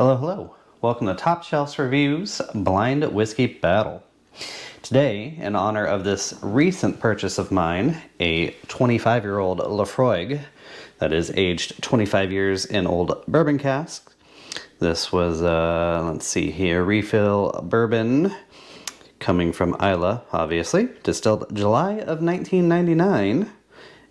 Hello, hello. Welcome to Top Shelf's Reviews Blind Whiskey Battle. Today, in honor of this recent purchase of mine, a 25-year-old Laphroaig that is aged 25 years in old bourbon cask. This was, let's see here, refill bourbon coming from Islay, obviously, distilled July of 1999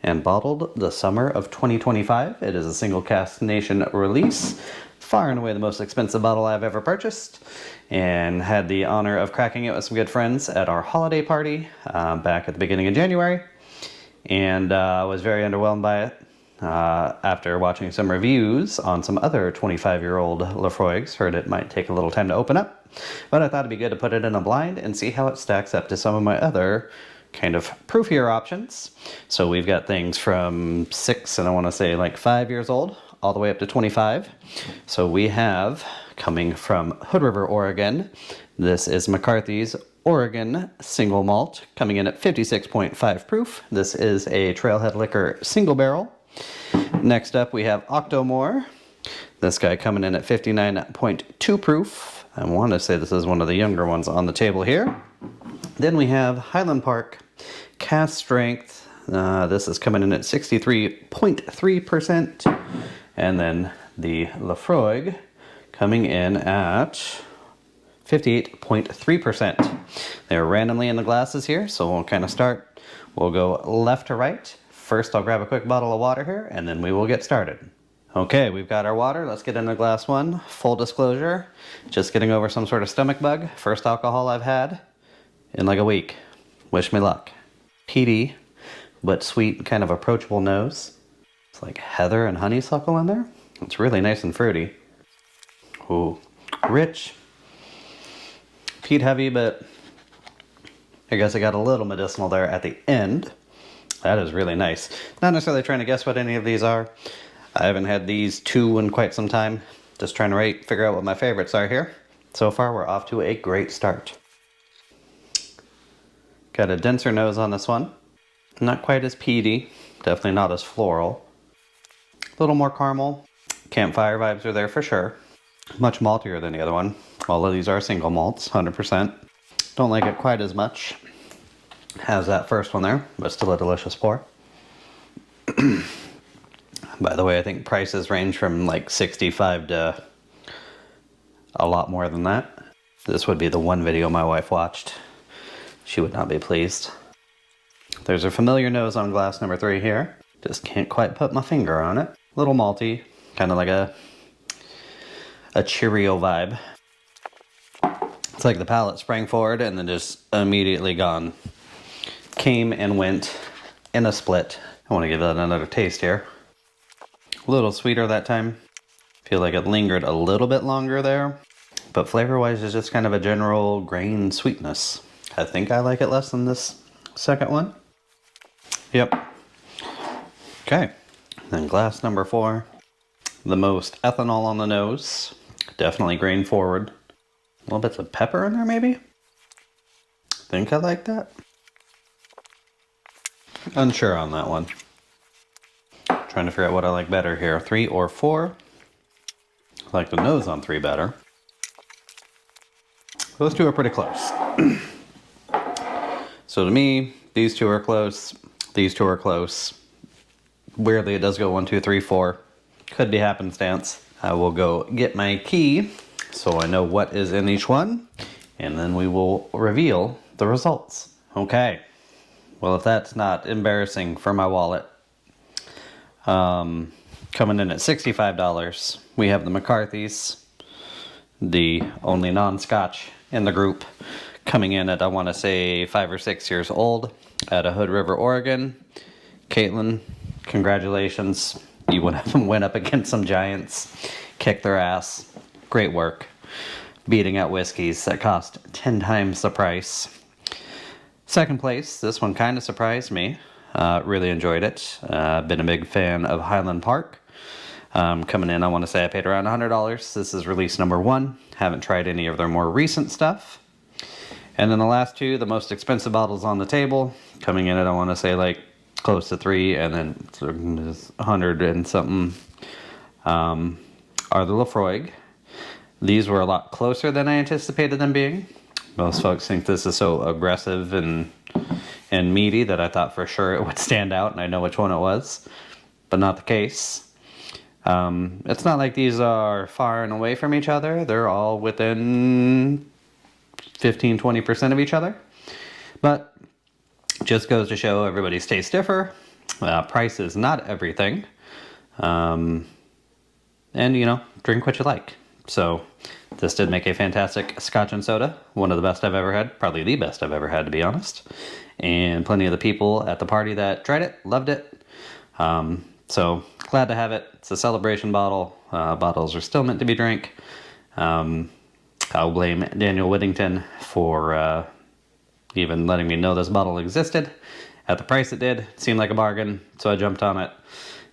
and bottled the summer of 2025. It is a single cask nation release. Far and away the most expensive bottle I've ever purchased, and had the honor of cracking it with some good friends at our holiday party back at the beginning of January, and was very underwhelmed by it after watching some reviews on some other 25-year-old Laphroaigs. Heard it might take a little time to open up, but I thought it'd be good to put it in a blind and see how it stacks up to some of my other kind of proofier options. So we've got things from 6 and I want to say like 5 years old all the way up to 25. So we have, coming from Hood River, Oregon, this is McCarthy's Oregon Single Malt, coming in at 56.5 proof. This is a Trailhead Liquor single barrel. Next up we have Octomore. This guy coming in at 59.2 proof. I want to say this is one of the younger ones on the table here. Then we have Highland Park Cask Strength. This is coming in at 63.3%. And then the Laphroaig coming in at 58.3%. They're randomly in the glasses here, so we'll kind of start. We'll go left to right. First, I'll grab a quick bottle of water here, and then we will get started. Okay, we've got our water. Let's get into glass one. Full disclosure, just getting over some sort of stomach bug. First alcohol I've had in like a week. Wish me luck. Peaty, but sweet, kind of approachable nose. It's like heather and honeysuckle in there. It's really nice and fruity. Ooh, rich. Peat heavy, but I guess I got a little medicinal there at the end. That is really nice. Not necessarily trying to guess what any of these are. I haven't had these two in quite some time. Just trying to figure out what my favorites are here. So far, we're off to a great start. Got a denser nose on this one. Not quite as peaty. Definitely not as floral. A little more caramel. Campfire vibes are there for sure. Much maltier than the other one. All of these are single malts, 100%. Don't like it quite as much as that first one there, but still a delicious pour. By the way, I think prices range from like 65 to a lot more than that. This would be the one video my wife watched. She would not be pleased. There's a familiar nose on glass number 3 here. Just can't quite put my finger on it. Little malty, kind of like a Cheerio vibe. It's like the palate sprang forward and then just immediately gone. Came and went in a split. I want to give that another taste here. A little sweeter that time. Feel like it lingered a little bit longer there. But flavor-wise, it's just kind of a general grain sweetness. I think I like it less than this second one. Yep. Okay. Then glass number 4. The most ethanol on the nose. Definitely grain forward. Little bits of pepper in there maybe? Think I like that. Unsure on that one. Trying to figure out what I like better here. 3 or 4. I like the nose on 3 better. Those two are pretty close. So to me, these two are close. These two are close. Weirdly, it does go 1, 2, 3, 4. Could be happenstance. I will go get my key so I know what is in each one, and then we will reveal the results. Okay. Well, if that's not embarrassing for my wallet, coming in at $65, we have the McCarthy's, the only non-Scotch in the group, coming in at, I want to say, 5 or 6 years old, at a Hood River, Oregon. Caitlin, congratulations. You went up against some giants, kicked their ass. Great work. Beating out whiskeys that cost 10 times the price. Second place, this one kind of surprised me. Really enjoyed it. Been a big fan of Highland Park. Coming in, I want to say I paid around $100. This is release number 1. Haven't tried any of their more recent stuff. And then the last two, the most expensive bottles on the table, coming in at, I want to say, like close to 3, and then 100 and something, are the Laphroaig. These were a lot closer than I anticipated them being. Most folks think this is so aggressive and meaty that I thought for sure it would stand out and I know which one it was, but not the case. It's not like these are far and away from each other. They're all within 15-20% of each other, but just goes to show everybody's tastes differ. Price is not everything, and drink what you like. So this did make a fantastic Scotch and soda, one of the best I've ever had, probably the best I've ever had, to be honest. And plenty of the people at the party that tried it loved it. So glad to have it. It's a celebration bottle. Bottles are still meant to be drank. I'll blame Daniel Whittington for even letting me know this bottle existed. At the price it did, it seemed like a bargain, so I jumped on it.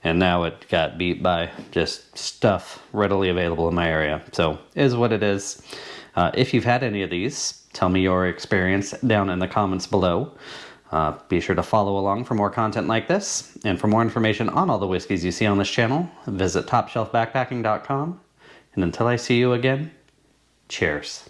And now it got beat by just stuff readily available in my area. So is what it is. If you've had any of these, tell me your experience down in the comments below. Be sure to follow along for more content like this. And for more information on all the whiskeys you see on this channel, visit topshelfbackpacking.com. And until I see you again, cheers.